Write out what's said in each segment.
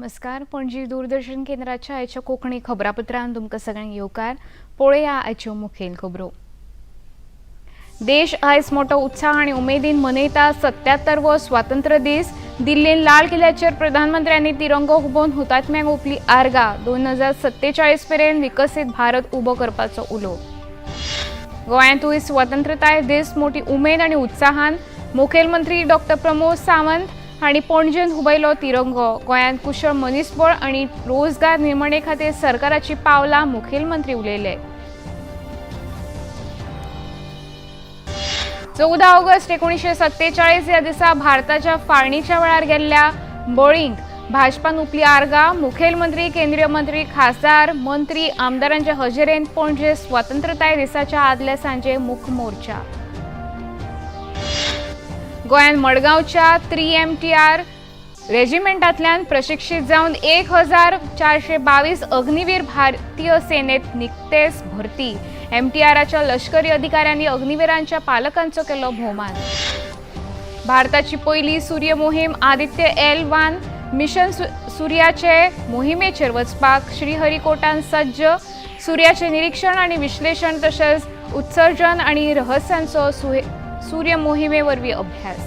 नमस्कार. पणजी दूरदर्शन केंद्राच्या आयच्या कोंकणी खबरापत्रांत तुमकां सगळ्यांक येवकार. पळोवया आयच्यो मुखेल खबरो. देश आयज मोठो उत्साह आनी उमेदीन मनयता 77वो स्वातंत्र्य दीस. दिल्लीन लाल किल्ल्याचेर प्रधानमंत्र्यांनी तिरंगो हुबोवन हुतात्म्यांक ओंपली आर्गां. 2047 मेरेन विकसीत भारत उबो करपाचो उलो. गोंयांतूय स्वतंत्रताय दीस मोठी उमेद आनी उत्साहान. मुखेलमंत्री डॉ. प्रमोद सावंत हांणी पणजेंत हुबयलो तिरंगो. गोंयांत कुशळ मनीसबळ आनी रोजगार निर्माणे खातीर सरकाराची पावलां मुखेलमंत्री उलयले. 14 ऑगस्ट 1947 ह्या दिसा भारताच्या फाळणीच्या वेळार गेल्ल्या बळींक भाजपान ओंपली आर्गां. मुखेलमंत्री, केंद्रीय मंत्री, खासदार, मंत्री, आमदारांच्या हजेरेंत पणजे स्वतंत्रताय दिसाच्या आदले सांजे मूख मोर्चा. गोंयांत मडगांवच्या 3MTR रेजिमेंटांतल्यान प्रशिक्षीत जावन 1422 अग्निवीर भारतीय सेनेत निकतेच भरती. MTRच्या लष्करी अधिकाऱ्यांनी अग्निवीरांच्या पालकांचो केलो भोवमान. भारताची पहिली सूर्य मोहीम आदित्य L1 मिशन सूर्याचे मोहिमेचेर वचपाक श्रीहरिकोटान सज्ज. सूर्याचे निरीक्षण आनी विश्लेषण तशेंच उत्सर्जन आनी रहस्यांचो सूर्य मोहिमे वरवीं अभ्यास.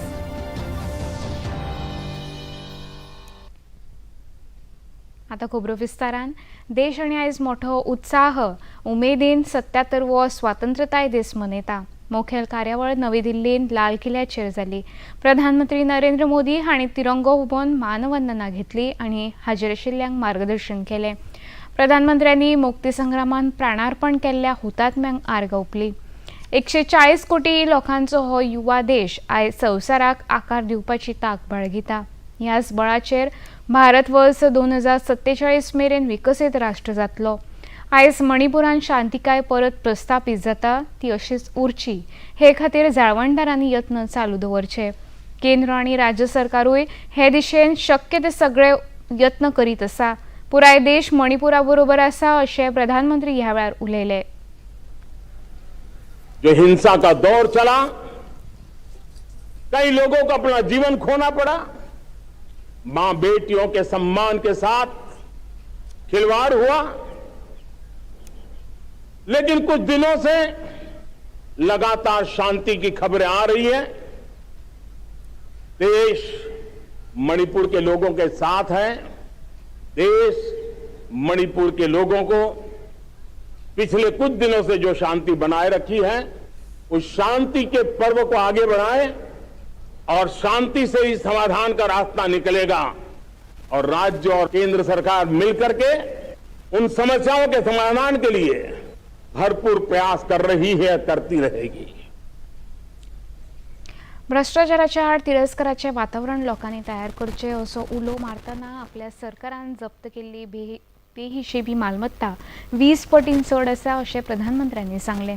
आता खबरो विस्तारान. देश आनी आयज मोठो उत्साह उमेदीन 77वो स्वातंत्र्यताय दीस मनयता. मुखेल कार्यावळ नवी दिल्लीन लाल किल्ल्याचेर जाली. प्रधानमंत्री नरेंद्र मोदी हांणी तिरंगो हुबोवन मानवंदना घेतली आनी हाजेर आशिल्ल्यांक मार्गदर्शन केलें. प्रधानमंत्र्यांनी मुक्तीसंग्रामान प्राणार्पण केल्ल्या हुतात्म्यांक आर्गां ओंपली. 140 कोटी लोकांचो हो युवा देश आयज संवसाराक आकार दिवपाची तांक बाळगिता. ह्याच बळाचेर भारत वर्स 2047 मेरेन विकसीत राष्ट्र जातलो. आयज मणिपुरान शांतिकाय परत प्रस्थापीत जाता, ती अशीच उरची हे खातीर जाळवणदारांनी यत्न चालू दवरचे. केंद्र आनी राज्य सरकारूय हे दिशेन शक्य ते सगळे यत्न करीत आसा. पुराय देश मणिपुरा बरोबर आसा अशें प्रधानमंत्री ह्या वेळार उलयले. जो हिंसा का दौर चला, कई लोगों को अपना जीवन खोना पड़ा, मां बेटियों के सम्मान के साथ खिलवाड़ हुआ, लेकिन कुछ दिनों से लगातार शांति की खबरें आ रही है. देश मणिपुर के लोगों के साथ है. देश मणिपुर के लोगों को पिछले कुछ दिनों से जो शांति बनाए रखी है, उस शांति के पर्व को आगे बढ़ाए और शांति से ही समाधान का रास्ता निकलेगा. और राज्य और केंद्र सरकार मिलकर के उन समस्याओं के समाधान के लिए भरपूर प्रयास कर रही है, करती रहेगी. भ्रष्टाचाराच्या आड तिरस्काराचे वातावरण लोकांनी तयार करचे असो उलो मारतना आपल्या सरकारान जप्त केल्ली बेहिशेबी मालमत्ता 20 पटीन चड आसा अशें प्रधानमंत्र्यांनी सांगलें.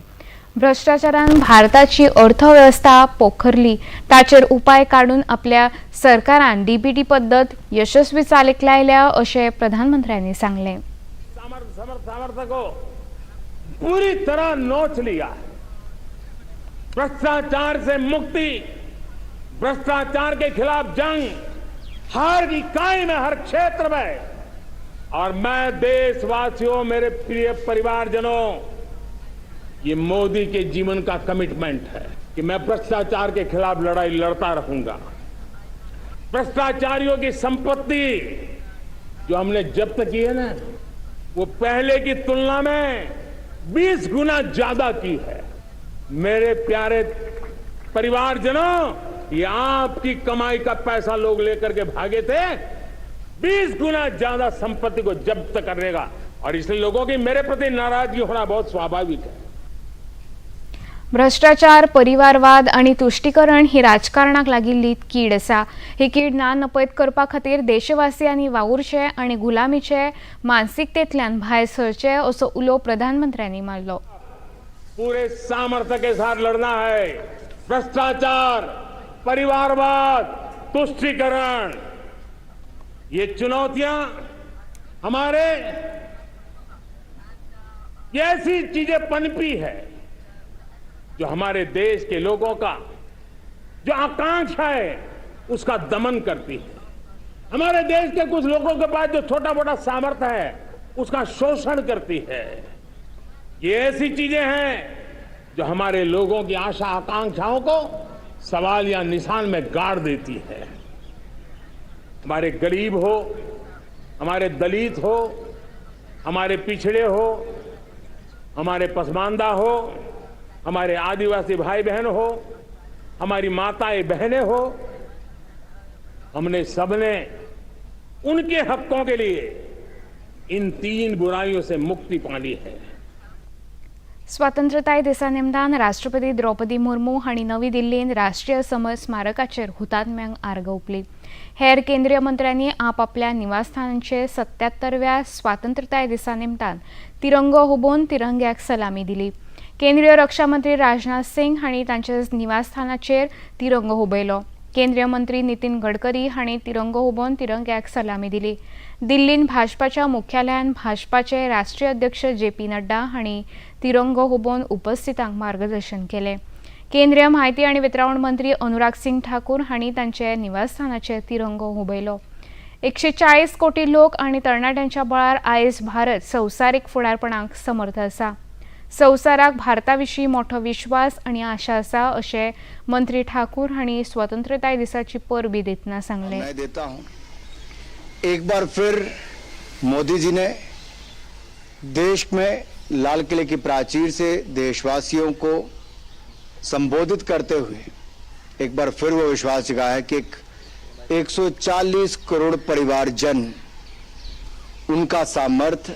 भ्रष्टाचारान भारताची अर्थवेवस्था पोखरली, ताचेर उपाय काडून आपल्या सरकारान DBT पद्दत यशस्वी चालीक लायल्या अशें प्रधानमंत्र्यांनी सांगलें. समर्थकों पूरी तरह नोच लिया. भ्रष्टाचार से मुक्ति, भ्रष्टाचार के खिलाफ जंग हर इकाई में, हर क्षेत्र में. और मैं देशवासियों, मेरे प्रिय परिवारजनों, ये मोदी के जीवन का कमिटमेंट है कि मैं भ्रष्टाचार के खिलाफ लड़ाई लड़ता रहूंगा. भ्रष्टाचारियों की संपत्ति जो हमने जब्त की है ना, वो पहले की तुलना में 20 गुना ज्यादा की है. मेरे प्यारे परिवारजनों, ये आपकी कमाई का पैसा लोग लेकर के भागे थे. 20 गुना ज्यादा संपत्ति को जब्त करेगा. और इसलिए लोगों की मेरे प्रति नाराजगी होना बहुत स्वाभाविक है. भ्रष्टाचार, परिवारवाद आनी तुष्टीकरण ही राजकारणाक लागिल्ली कीड आसा. ही कीड ना नपयत करपा खातीर देशवासियांनी वावुरचे आनी गुलामीचे मानसिकतेंतल्यान भायर सरचे असो उलो प्रधानमंत्र्यांनी मारलो. पूरे सामर्थ्य के साथ लड़ना है. भ्रष्टाचार, परिवारवाद, तुष्टीकरण, ये चुनौतियां हमारे ये ऐसी चीजें पनपी है जो हमारे देश के लोगों का जो आकांक्षा है उसका दमन करती है. हमारे देश के कुछ लोगों के पास जो छोटा मोटा सामर्थ्य है उसका शोषण करती है। ये ऐसी चीजें हैं जो हमारे लोगों की आशा आकांक्षाओं को सवाल या निशान में गाड़ देती है। हमारे गरीब हो, हमारे दलित हो, हमारे पिछड़े हो, हमारे पसमानदा हो, हमारे आदिवासी भाई बहन हो, हमारी माताएं बहनें हो, हमने सबने उनके हकों के लिए इन 3 बुराइयों से मुक्ति पानी है। स्वातंत्र्यताय दिसा निमतान राष्ट्रपती द्रौपदी मुर्मू हांणी नवी दिल्लीन राष्ट्रीय समर स्मारकाचेर हुतात्म्यांक आर्गां ओंपली। हेर केंद्रीय मंत्र्यांनी आपआपल्या निवासस्थानांचेर 77व्या स्वातंत्र्यताय दिसा निमतान तिरंगो हुबोवन तिरंग्याक सलामी दिली। केंद्रीय रक्षा मंत्री राजनाथ सिंग हांणी तांच्या निवासस्थानाचेर तिरंगो हुबयलो। केंद्रीय मंत्री नितीन गडकरी हांणी तिरंगो हुबोवन तिरंग्याक सलामी दिली। दिल्लीन भाजपाच्या मुख्यालयान भाजपाचे राष्ट्रीय अध्यक्ष JP नड्डा हांणी तिरंगो हुबोवन उपस्थितांक मार्गदर्शन केले। केंद्रीय म्हायती आनी वितरावण मंत्री अनुराग सिंग ठाकूर हांणी तांचे निवासस्थानाचेर तिरंगो हुबयलो। 140 कोटी लोक आनी तरणाट्यांच्या बळार आयज भारत संवसारीक फुडारपणाक समर्थ आसा। संवसाराक भारताविशीं मोठो विश्वास आनी आशा आसा अशें मंत्री ठाकूर हांणी स्वातंत्र्यताय दिसाची परबी दितना सांगलें। मैं देता हूं एक बार फिर मोदी जी ने देश में लाल किले की प्राचीर से देशवासियों को संबोधित करते हुए एक बार फिर वो विश्वास जगाया है कि 140 करोड़ परिवारजन, उनका सामर्थ्य,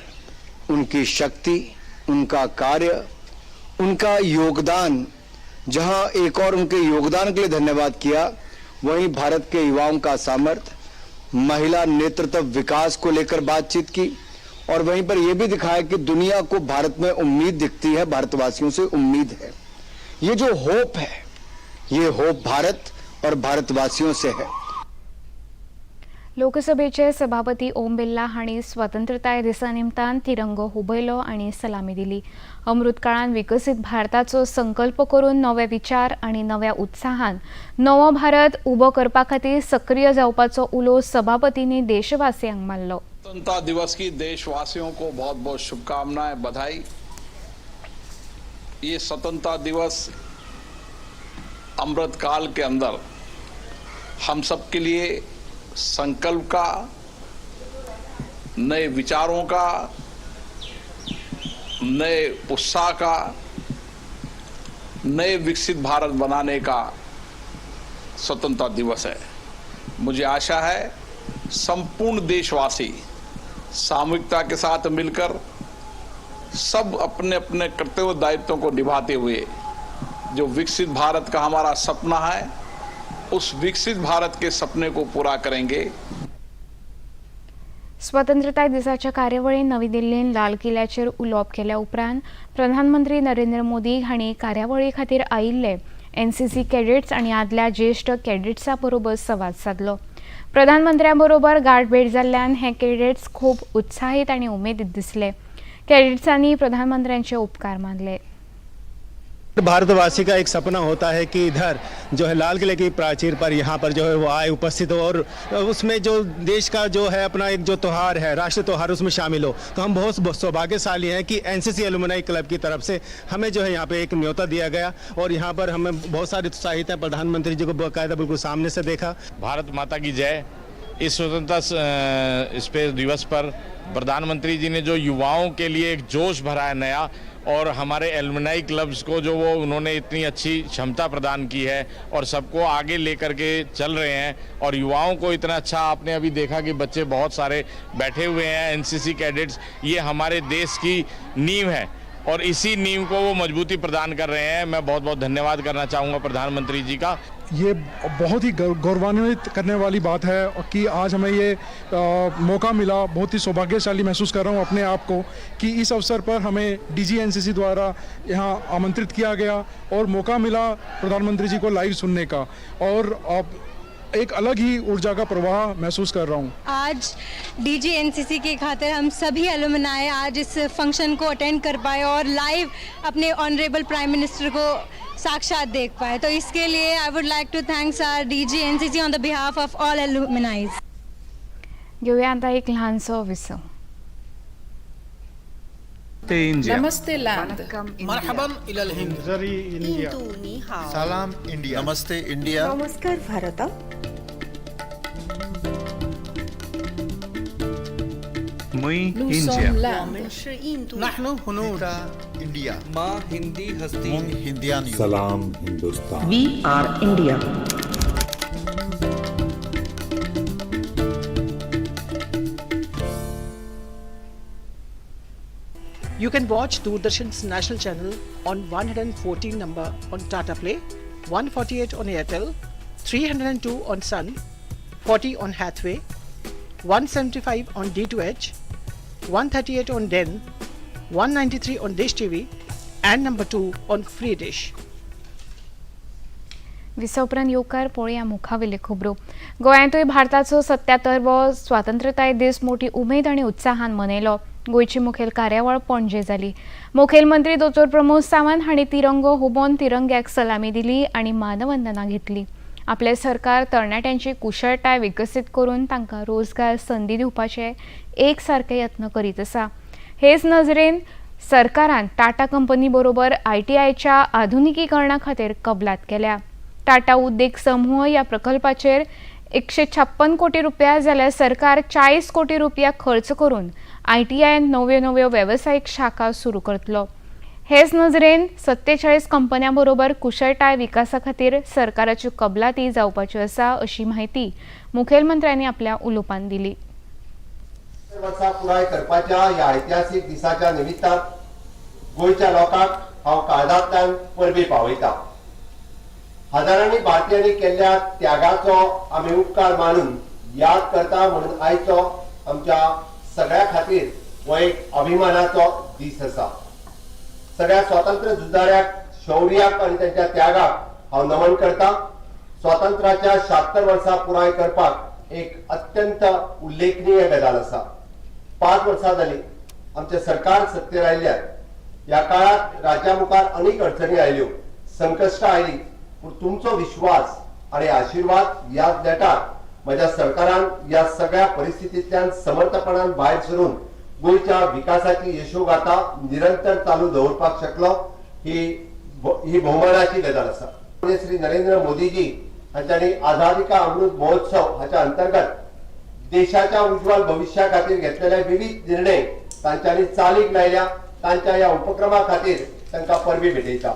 उनकी शक्ति, उनका कार्य, उनका योगदान, जहां एक और उनके योगदान के लिए धन्यवाद किया, वहीं भारत के युवाओं का सामर्थ्य, महिला नेतृत्व विकास को लेकर बातचीत की और वहीं पर यह भी दिखाया कि दुनिया को भारत में उम्मीद दिखती है, भारतवासियों से उम्मीद है। ये जो होप है, ये होप भारत और भारतवासियों से है। लोकसभेचे सभापती ओम बिर्ला हांणी स्वातंत्र्यताय दिसा निमतान तिरंगो हुबयलो आनी सलामी दिली। अमृत काळान विकसीत भारताचो संकल्प करून नवे विचार आनी नव्या उत्साहान नवो भारत उबो करपा खातीर सक्रिय जावपाचो उलो सभापतींनी देशवासियांक मारलो। स्वतंत्रता दिवस की देशवासियों को बहुत बहुत शुभकामनाएं, बधाई। ये स्वतंत्रता दिवस अमृत काल के अंदर हम सबके लिए संकल्प का, नए विचारों का, नए उत्साह का, नए विकसित भारत बनाने का स्वतंत्रता दिवस है। मुझे आशा है संपूर्ण देशवासी सामूहिकता के साथ मिलकर सब अपने अपने कर्तव्य दायित्वों को निभाते हुए जो विकसित भारत का हमारा सपना है, उस विकसित भारत के सपने को पूरा करेंगे। स्वातंत्र्यताय दिसाच्या कार्यावळीन नवी दिल्लीन लाल किल्ल्याचेर उलोवप केल्या उपरांत प्रधानमंत्री नरेंद्र मोदी हांणी कार्यावळी खातीर आयिल्ले NCC कॅडेट्स आनी आदल्या ज्येश्ठ कॅडेट्सां बरोबर संवाद साधलो। प्रधानमंत्र्यां बरोबर गाठ भेट जाल्ल्यान हे कॅडेट्स खूब उत्साहीत आनी उमेदीत दिसले। कॅडेट्सांनी प्रधानमंत्र्यांचे उपकार मानले। भारतवासी का एक सपना होता है कि इधर जो है लाल किले की प्राचीर पर यहाँ पर जो है वो आए, उपस्थित हो और उसमें जो देश का जो है अपना एक जो त्यौहार है, राष्ट्रीय त्यौहार, उसमें शामिल हो। तो हम बहुत सौभाग्यशाली हैं कि NCC एलुमनाई क्लब की तरफ से हमें जो है यहाँ पे एक न्योता दिया गया और यहाँ पर हमें बहुत सारे उत्साहित हैं। प्रधानमंत्री जी को बाकायदा बिल्कुल सामने से देखा। भारत माता की जय। इस स्वतंत्रता दिवस पर प्रधानमंत्री जी ने जो युवाओं के लिए एक जोश भरा है नया, और हमारे एलुमनाई क्लब्स को जो वो उन्होंने इतनी अच्छी क्षमता प्रदान की है और सबको आगे लेकर के चल रहे हैं, और युवाओं को इतना अच्छा आपने अभी देखा कि बच्चे बहुत सारे बैठे हुए हैं। NCC कैडेट्स ये हमारे देश की नींव है और इसी नींव को वो मजबूती प्रदान कर रहे हैं। मैं बहुत बहुत धन्यवाद करना चाहूँगा प्रधानमंत्री जी का। ये बहुत ही गौरवान्वित करने वाली बात है कि आज हमें ये मौका मिला। बहुत ही सौभाग्यशाली महसूस कर रहा हूँ अपने आप को कि इस अवसर पर हमें DG NCC द्वारा यहाँ आमंत्रित किया गया और मौका मिला प्रधानमंत्री जी को लाइव सुनने का, और एक अलग ही ऊर्जा का प्रवाह महसूस कर रहा हूँ। आज DG NCC के खातिर हम सभी एलुमनाई आज इस फंक्शन को अटेंड कर पाए और लाइव अपने ऑनरेबल प्राइम मिनिस्टर को साक्षात देख पाए। तो इसके लिए I would like to thanks our DG NCC on the behalf of all alumni. घेऊया आता एक लहानसं विसव. नमस्ते लैंड मरहबन इलल हिंद सलाम इंडिया नमस्ते इंडिया नमस्कार भारत. नहनु हुनूर इंडिया माँ हिंदी हस्ती हिंदियान सलाम Hindustan. We are India. You can watch Doordarshan's national channel on 114 number on Tata Play, 148 on Airtel, 302 on Sun, 40 on Hathway, 175 on D2H, 138 on Den, 193 on Dish TV, and number 2 on Free Dish. विसवपरांत येवकार पळोवया मुखावेले खबरो. गोंयांतूय भारताचो 77वो स्वातंत्र्यताय दीस मोठी उमेद आनी उत्साहान मनयलो. गोंयची मुखेल कार्यावळ पणजे जाली. मुखेल मंत्री दोतोर प्रमोद सावंत हांणी तिरंगो हुबोवन तिरंग्याक सलामी दिली आनी मानवंदना घेतली. आपले सरकार तरणाट्यांची कुशळटाय विकसीत करून तांकां रोजगार संदी दिवपाचे एक सारके यत्न करीत आसा. हेच नजरेन सरकारान टाटा कंपनी बरोबर ITIच्या आधुनिकीकरणा खातीर कबलात केल्या. टाटा उद्देग समूह या प्रकल्पाचेर 156 कोटी रुपया जाल्यार सरकार 40 कोटी रुपया खर्च करून ITIन नव्यो वेवसायीक शाखा सुरू करतलो. हेच नजरेन 47 कंपन्यां बरोबर कुशळटाय विकासा खातीर सरकाराच्यो कबलाती जावपाच्यो आसा अशी माहिती मुखेलमंत्र्यांनी आपल्या उलोवपांत दिली. वर्सां पुराय करपाच्या ह्या ऐतिहासीक दिसाच्या निमित्तान गोंयच्या लोकांक हांव काळजांतल्यान परबी पावयता. हजारांनी भारतीयांनी केल्ल्या त्यागाचो आमी उपकार मानून याद करता म्हणून आयचो आमच्या सगळ्या खातीर हो एक अभिमानाचो दीस आसा. सगळ्या स्वातंत्र्य झुजाऱ्याक शौर्याक आनी त्यांच्या त्यागाक हांव नमन करता. स्वातंत्र्याच्या 76 वर्सां पुराय करपाक एक अत्यंत उल्लेखनीय गजाल आसा. 5 वर्सां जाली आमचे सरकार सत्तेर आयल्यात. ह्या काळात राज्या मुखार अनेक अडचणी आयल्यो, संकश्टां आयली, पूण तुमचो विश्वास आणि आशीर्वाद ह्या देटाक माझ्या सरकारान ह्या सगळ्या परिस्थितींतल्यान समर्थपणान भायर सरून गोंयच्या विकासाची यशोगाथा निरंतर चालू दवरपाक शकलो ही भोवमानाची गजाल आसा. श्री नरेंद्र मोदीजी हांच्यांनी आझादी का अमृत महोत्सव हाच्या अंतर्गत देशाच्या उज्ज्वल भविष्या खातीर घेतलेले विविध निर्णय तांच्यांनी चालीक लायल्या. तांच्या ह्या उपक्रमा खातीर तांकां परबी भेटयता.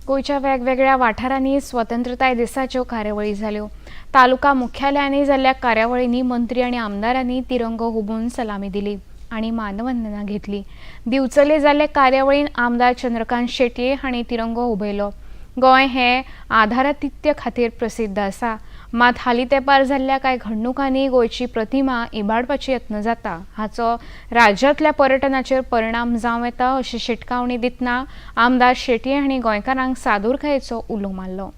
गोंयच्या वेगवेगळ्या वाठारांनी स्वतंत्रताय दिसाच्यो कार्यावळी जाल्यो. तालुका मुख्यालयांनी जाल्ल्या कार्यावळींनी मंत्री आनी आमदारांनी तिरंगो हुबोवन सलामी दिली आनी मानवंदना घेतली. दिवचले जाल्ले कार्यावळीन आमदार चंद्रकांत शेटये हांणी तिरंगो हुबयलो. गोंय हे आधारातिथ्य खातीर प्रसिद्ध आसा, मात हालीं तेंपार जाल्ल्या कांय घडणुकांनी गोंयची प्रतिमा इबाडपाचे यत्न जाता हाचो राज्यांतल्या पर्यटनाचेर परिणाम जावं येता अशी शिटकावणी दितना आमदार शेटये हांणी गोंयकारांक सादूरकायेचो उलो मारलो.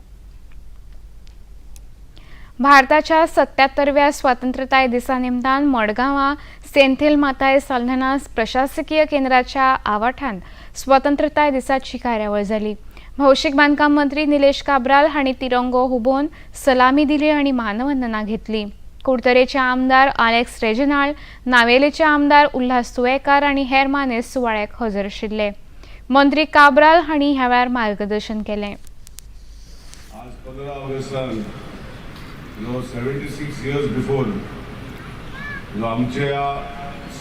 भारताच्या 77व्या स्वातंत्र्यताय दिसा निमतान मडगांवां सेंथील माताय साल्दनास प्रशासकीय केंद्राच्या आवाठांत स्वतंत्रताय दिसाची कार्यावळ जाली. भौशीक बांदकाम मंत्री निलेश काब्राल हांणी तिरंगो हुबोवन सलामी दिली आनी मानवंदना घेतली. कुडतरेचे आमदार आलेक्स रेजिनाल्ड, नावेलेचे आमदार उल्हास तुयेकार आनी हेर मानेस्त सुवाळ्याक हजर आशिल्ले. मंत्री काब्राल हांणी ह्या वेळार मार्गदर्शन केलें. आज 15 ऑगस्टान 76 years बिफोर आमच्या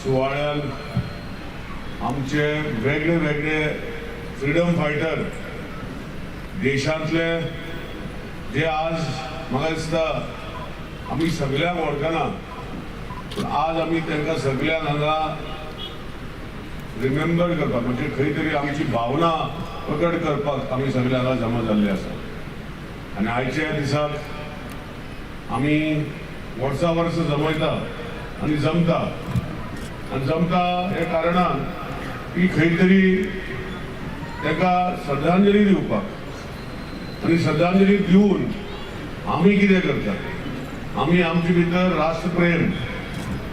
सुवाळ्यान आमचे वेगळे वेगळे फ्रीडम फायटर देशांतले जे आज म्हाका दिसता आमी सगळ्यांक वळखना, पूण आज आमी तांकां सगळ्यांक हांगा रिमेंबर करपाक म्हणजे खंय तरी आमची भावना प्रकट करपाक आमी सगळे हांगा जमा जाल्ले आसा. आनी आयच्या दिसाक आमी वर्सां वर्स जमयता आनी जमता हे कारणान की खंय तरी ताका श्रद्धांजली दिवपाक आनी श्रद्धांजली दिवन आमी कितें करतात, आमी आमचे भितर राष्ट्रप्रेम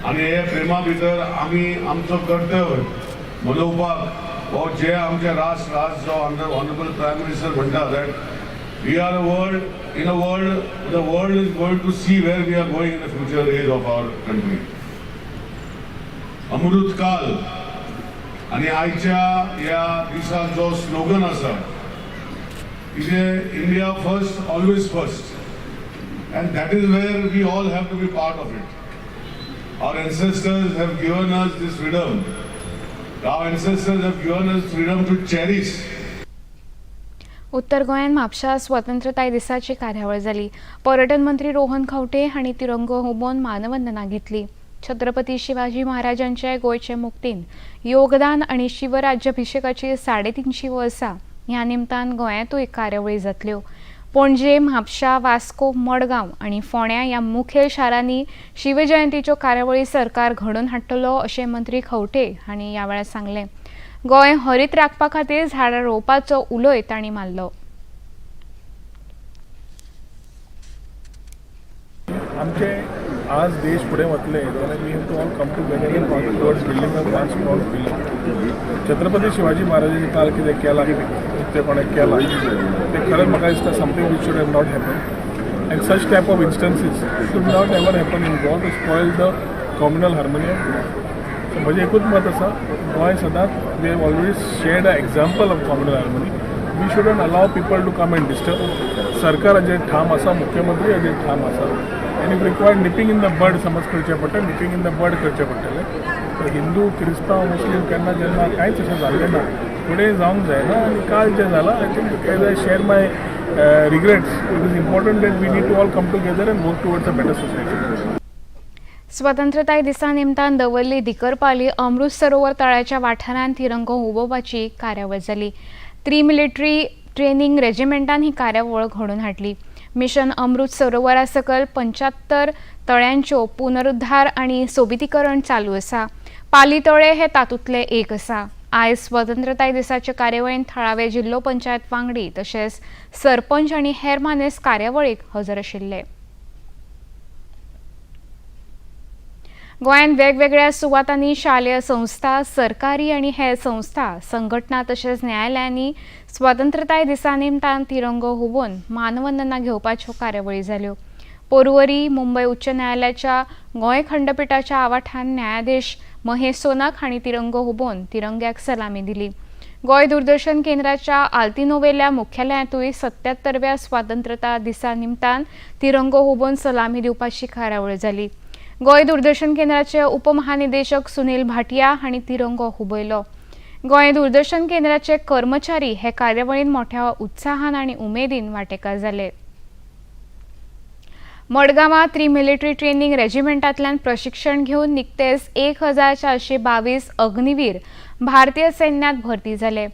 आनी हे प्रेमा भितर आमी आमचो कर्तव्य मनोवपाक हो जे आमचे राष्ट्र जो ऑनरेबल प्रायम मिनिस्टर म्हणटा that We are in a world, the world is going to see where we are going in the future days of our country. अमृत काल आणि आयच्या या दिसाक जो स्लोगन आसा इथे India first always first and that is where we all have to be part of it. Our ancestors have given us this freedom. Our ancestors have given us freedom to cherish. उत्तर गोंयांत म्हापशा स्वतंत्रताय दिसाची कार्यावळ जाली. पर्यटन मंत्री रोहन खंवटे हांणी तिरंगो हुबोवन मानवंदना घेतली. छत्रपती शिवाजी महाराजांचे गोंयचे मुक्तीन योगदान आनी शिवराज्याभिशेकाची 350 वर्सां ह्या निमतान गोंयांतूय कार्यावळी जातल्यो. पणजे, म्हापशा, वास्को, मडगांव आनी फोंड्या ह्या मुखेल शारांनी शिवजयंतीच्यो कार्यावळी सरकार घडोवन हाडटलो अशें मंत्री खंवटे हांणी ह्या वेळार सांगलें. गोंय हरीत राखपा खातीर झाडां रोवपाचो उलोय तांणी मारलो. आमचे आज देश फुडें वतले जाल्यार we have to all come together in work towards building of one strong building. Chhatrapati Shivaji महाराजांनी काल कितें केलां उक्तेपणे केलां तें खरेंच म्हाका दिसता something which should have not happen and such type of instances should not ever happen in Goa to spoil the communal harmonium. So म्हजें एकूच मत आसा, गोंय सदांच we have always shared a example of communal harmony. We shouldn't allow people to come and disturb. सरकार हाजेर ठाम आसा, मुख्यमंत्री हाजेर ठाम आसा. And if required nipping in the bird समज करचें पडटा, निपिंग इन द बर्ड करचें पडटलें. तर हिंदू, क्रिस्तांव, मुस्लीम केन्ना जेन्ना कांयच अशें जाल्लें ना, फुडें जावंक जायना. आनी काल जें जालां I think as I share my regrets, it is important that we need to all come together and work towards a better society. स्वतंत्रताय दिसा निमतान दवरली दिकरपाली अमृत सरोवर तळ्याच्या वाठारांत तिरंगो हुबोवपाची कार्यावळ जाली. 3 मिलिटरी ट्रेनिंग रेजिमेंटान ही कार्यावळ घडोवन हाडली. मिशन अमृत सरोवरा सकल 75 तळ्यांच्यो पुनरुद्धार आनी सोबितीकरण चालू आसा. पाली तळे हे तातूंतले एक आसा. आयज स्वतंत्रताय दिसाचे कार्यावळींत थळावे जिल्लो पंचायत वांगडी तशेंच सरपंच आनी हेर मानेस्त कार्यावळीक हजर आशिल्ले. गोंयांत वेगवेगळ्या सुवातांनी शालेय संस्था, सरकारी आनी हेर संस्था, संघटना तशेंच न्यायालयांनी स्वतंत्रताय दिसा निमतान तिरंगो हुबोवन मानवंदना घेवपाच्यो कार्यावळी जाल्यो. पर्वरी मुंबय उच्च न्यायालयाच्या गोंय खंडपीठाच्या आवाठान न्यायाधीश महेश सोनाक हांणी तिरंगो हुबोवन तिरंग्याक सलामी दिली. गोंय दूरदर्शन केंद्राच्या आल्तिनोवेल्या मुख्यालयांतूय 77व्या स्वतंत्रता दिसा निमतान तिरंगो हुबोवन सलामी दिवपाची कार्यावळ जाली. गोंय दूरदर्शन केंद्राचे उपमहानिदेशक सुनील भाटिया हांणी तिरंगो हुबयलो. गोंय दूरदर्शन केंद्राचे कर्मचारी हे कार्यावळींत मोठ्या उत्साहान आनी उमेदीन वांटेकार जाले. मडगांवां 3 मिलिटरी ट्रेनिंग रेजिमेंटांतल्यान प्रशिक्षण घेवन निकतेच 1422 अग्निवीर भारतीय सैन्यांत भरती जाले.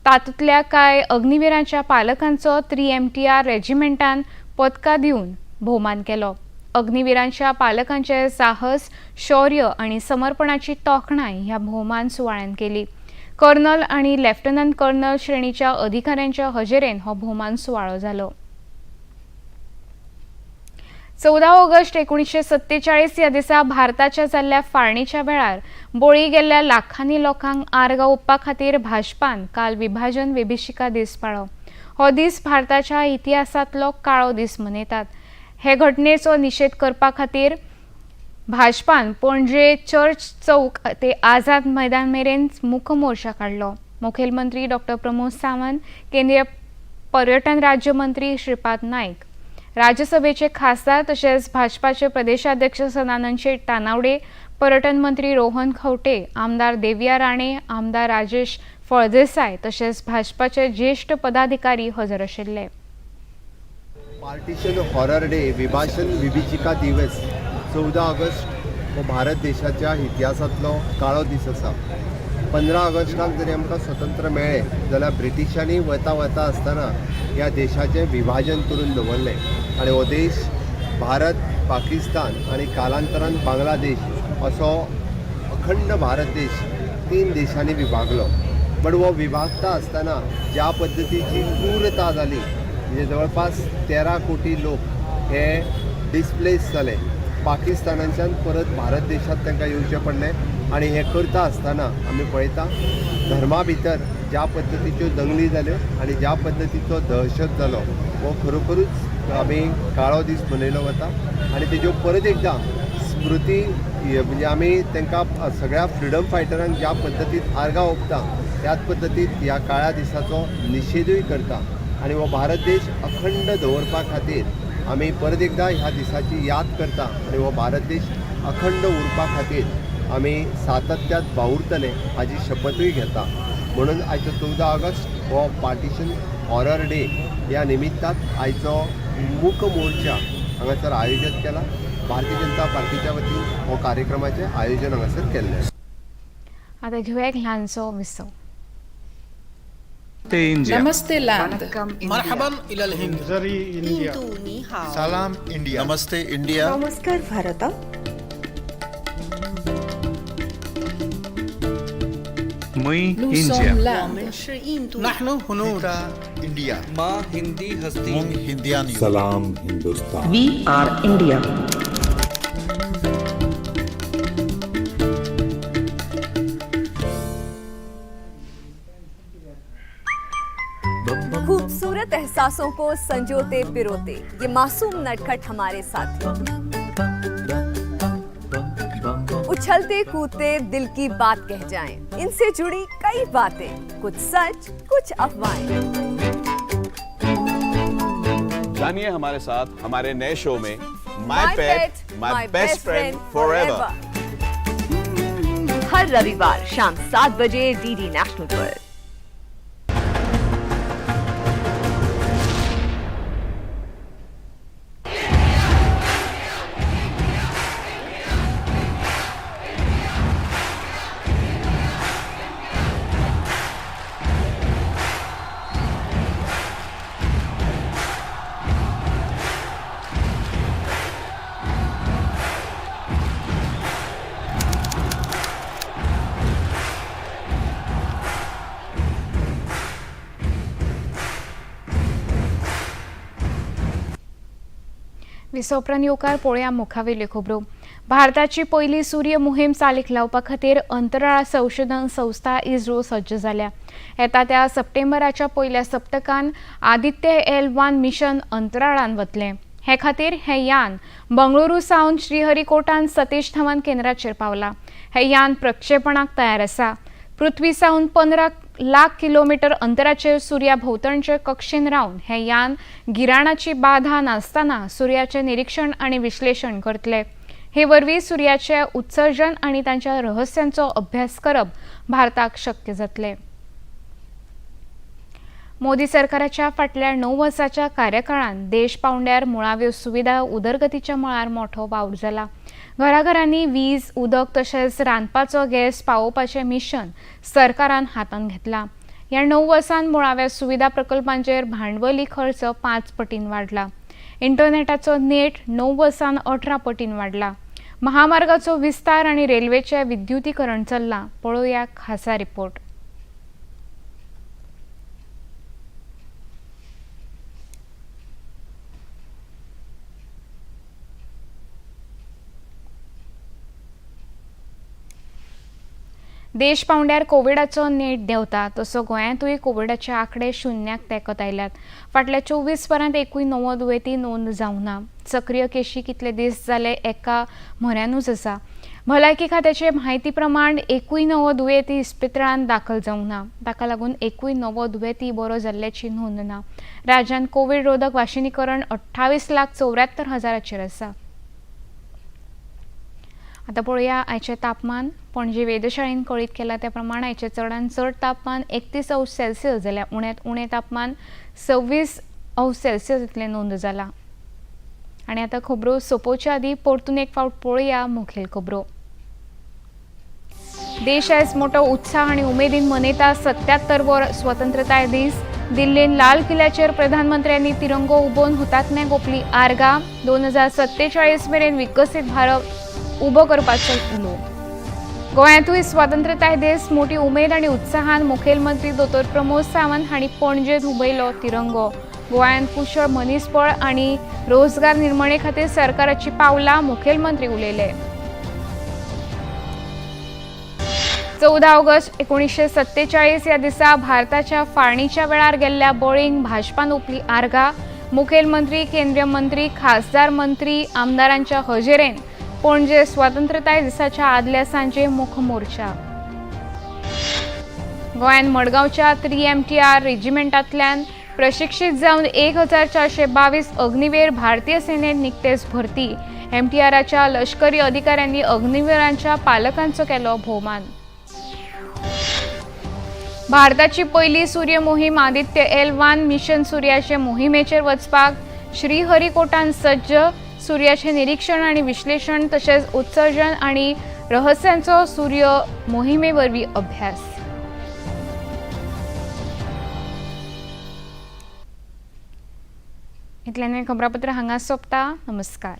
तातूंतल्या कांय अग्निवीरांच्या पालकांचो 3 MTR रेजिमेंटान पदकां दिवन भोवमान केलो. अग्निवीरांच्या पालकांचे साहस, शौर्य आनी समर्पणाची तोखणाय ह्या भोवमान सुवाळ्यान केली. कर्नल आनी लेफ्टनंट कर्नल श्रेणीच्या अधिकाऱ्यांच्या हजेरेन हो भोवमान सुवाळो जालो. 14 ऑगस्ट 1947 ह्या दिसा भारताच्या जाल्ल्या फाळणीच्या वेळार बळी गेल्ल्या लाखांनी लोकांक आर्गां ओंपपा खातीर भाजपान काल विभाजन विभिशिका दीस पाळ्ळो. हो दीस भारताच्या इतिहासांतलो काळो दीस मनयतात. हे घटनेचो निशेध करपा खातीर भाजपान पणजे चर्च चौक ते आझाद मैदान मेरेन मूक मोर्चा काडलो. मुखेलमंत्री डॉ. प्रमोद सावंत, केंद्रीय पर्यटन राज्य मंत्री श्रीपाद नाईक, राज्यसभेचे खासदार तशेंच भाजपाचे प्रदेशाध्यक्ष सदानंद शेट तानावडे, पर्यटन मंत्री रोहन खंवटे, आमदार देविया राणे, आमदार राजेश फळदेसाय तशेंच भाजपाचे ज्येष्ठ पदाधिकारी हजर आशिल्ले. पार्टिशन हॉरर डे, विभाजन विभिचिका दिवस 14 ऑगस्ट हो भारत देशाच्या इतिहासांतलो काळो दीस आसा. 15 ऑगस्टाक जरी आमकां स्वतंत्र मेळ्ळें जाल्यार ब्रिटिशांनी वता आसतना ह्या देशाचें विभाजन करून दवरलें आनी हो देश भारत, पाकिस्तान आनी कालांतरान बांगलादेश असो अखंड भारत देश 3 देशांनी विभागलो. पण हो विभागता आसतना ज्या पद्दतीची क्रूरता जाली, म्हणजे जवळपास 13 कोटी लोक हे डिस्प्लेस जाले. पाकिस्तानाच्यान परत भारत देशांत तांकां येवचें पडलें आनी हें करता आसतना आमी पळयता धर्मा भितर ज्या पद्दतीच्यो दंगली जाल्यो आनी ज्या पद्दतीचो दहशत जालो हो खरोखरूच आमी काळो दीस मनयलो वता आनी तेज्यो परत एकदां स्मृती म्हणजे आमी तांकां सगळ्या फ्रिडम फायटरांक ज्या पद्दतीन आर्गां ओंपता त्याच पद्दतीन ह्या काळ्या दिसाचो निशेधूय करता आनी हो भारत देश अखंड दवरपा खातीर आमी परत एकदां ह्या दिसाची याद करता आनी हो भारत देश अखंड उरपा खातीर आमी सातत्यात वावुरतले हाची शपथूय घेता. म्हणून आयचो 14 ऑगस्ट हो पार्टिशन हॉरर डे ह्या निमित्तान आयचो मूक मोर्चा हांगासर आयोजीत केला. भारतीय जनता पार्टीच्या वतीन हो कार्यक्रमाचें आयोजन हांगासर केल्लें. आता घेऊया एक लहानसो विसव. नमस्ते लैंड मरहबन इलल हिंद सलाम इंडिया. नमस्ते इंडिया नमस्कार भारत. नहनु हुनूर इंडिया. माँ हिंदी हस्ती हिंदियानी. सलाम हिंदुस्तान. We are India. खूबसूरत एहसासों को संजोते पिरोते ये मासूम नटखट हमारे साथी, उछलते कूदते दिल की बात कह जाएं, इनसे जुड़ी कई बातें, कुछ सच कुछ अफवाहें। जानिए हमारे साथ हमारे नए शो में my pet my best friend forever, हर रविवार शाम 7 बजे डीडी नेशनल पर। विसोपरान येवकार पळोवया मुखावेल्यो खबरो. भारताची पहिली सूर्य मोहीम चालीक लावपा खातीर अंतराळ संशोधन संस्था इस्रो सज्ज जाल्या. येता त्या सप्टेंबराच्या पयल्या सप्तकान आदित्य L1 मिशन अंतराळान वतलें. हे खातीर हें यान बंगळुरू सावन श्रीहरिकोटान सतीश धवन केंद्राचेर पावलां. हें यान प्रक्षेपणाक तयार आसा. पृथ्वी सावन 15 लाख किलोमीटर अंतराचेर सूर्या भोंवतणचे कक्षेन रावन हें यान गिराणाची बाधा नासतना सूर्याचें निरीक्षण आनी विश्लेशण करतले. हे वरवीं सूर्याचें उत्सर्जन आनी तांच्या रहस्यांचो अभ्यास करप भारताक शक्य जातलें. मोदी सरकाराच्या फाटल्या 9 वर्सांच्या कार्यकाळान देश पावंड्यार मुळाव्यो सुविधा उदरगतीच्या मळार मोठो वावर जाला. घराघरांनी वीज, उदक तशेंच रांदपाचो गॅस पावोवपाचें मिशन सरकारान हातांत घेतलां. ह्या 9 वर्सांत मुळाव्या सुविधा प्रकल्पांचेर भांडवली खर्च 5 पटीन वाडला. इंटरनेटाचो नेट 9 वर्सांत 18 पटीन वाडला. महामार्गाचो विस्तार आनी रेल्वेचें विद्युतीकरण चल्लां. पळोवया खासा रिपोर्ट. देश पावंड्यार कोविडाचो नेट देंवता तसो गोंयांतूय कोविडाचे आंकडे शुन्याक तेंकत आयल्यात. फाटल्या 24 वरांत एकूय नवो दुयेंती नोंद जावंक ना. सक्रिय केशी कितले दीस जाले एका म्हऱ्यानूच आसा. भलायकी खात्याचे म्हायती प्रमाण एकूय नवो दुयेंती इस्पितळांत दाखल जावंक ना. ताका लागून एकूय नवो दुयेंती बरो जाल्ल्याची नोंद ना. राज्यांत कोविड रोधक वाशिनीकरण 28,74,000 आसा. आता पळोवया आयचें तापमान. पणजे वेधशाळेन कळीत केला त्या प्रमाण आयचें चडांत चड तापमान 31°C जाल्यार उण्यांत उणें तापमान 26°C इतलें नोंद जालां. आनी आतां खबरो सोंपोवचे आदीं परतून एक फावट पळोवया मुखेल खबरो. देश आयज मोठो उत्साह आनी उमेदीन मनयता 77 वर स्वतंत्रताय दीस. दिल्लीन लाल किल्ल्याचेर प्रधानमंत्र्यांनी तिरंगो उबोवन हुतात्म्यांक ओंपली आर्गां. 2047 मेरेन विकसीत भारत उबो करपाचो उलो. गोंयांतूय स्वतंत्रताय दीस मोठी उमेद आनी उत्साहान मुखेलमंत्री दोतोर प्रमोद सावंत हांणी पणजेंत हुबयलो तिरंगो. गोंयांत कुशळ मनीसबळ आनी रोजगार निर्मणे खातीर सरकाराची पावलां मुखेलमंत्री उलयले. 14 ऑगस्ट 1947 या दिसा भारताच्या फाळणीच्या वेळार गेल्ल्या बळींक भाजपान ओपली आर्गां. मुखेलमंत्री, केंद्रीय मंत्री, खासदार मंत्री, आमदारांच्या हजेरेन पणजे स्वातंत्र्यताय दिसाच्या आदल्या सांजे मुख मोर्चा. गोंयान मडगांवच्या 3MTR रेजिमेंटांतल्यान प्रशिक्षीत जावन 1422 अग्निवीर भारतीय सेनेत निकतेच भरती. MTRच्या लष्करी अधिकाऱ्यांनी अग्निवीरांच्या पालकांचो केलो भोवमान. भारताची पहिली सूर्य मोहीम आदित्य L1 मिशन सूर्याचे मोहिमेचेर वचपाक श्रीहरिकोटान सज्ज. सूर्याचे निरीक्षण आणि विश्लेषण तसेच उत्सर्जन आणि रहस्यांचो सूर्य मोहिमे वरवीं अभ्यास. इतल्यान खबरापत्र हांगा सोंपता. नमस्कार.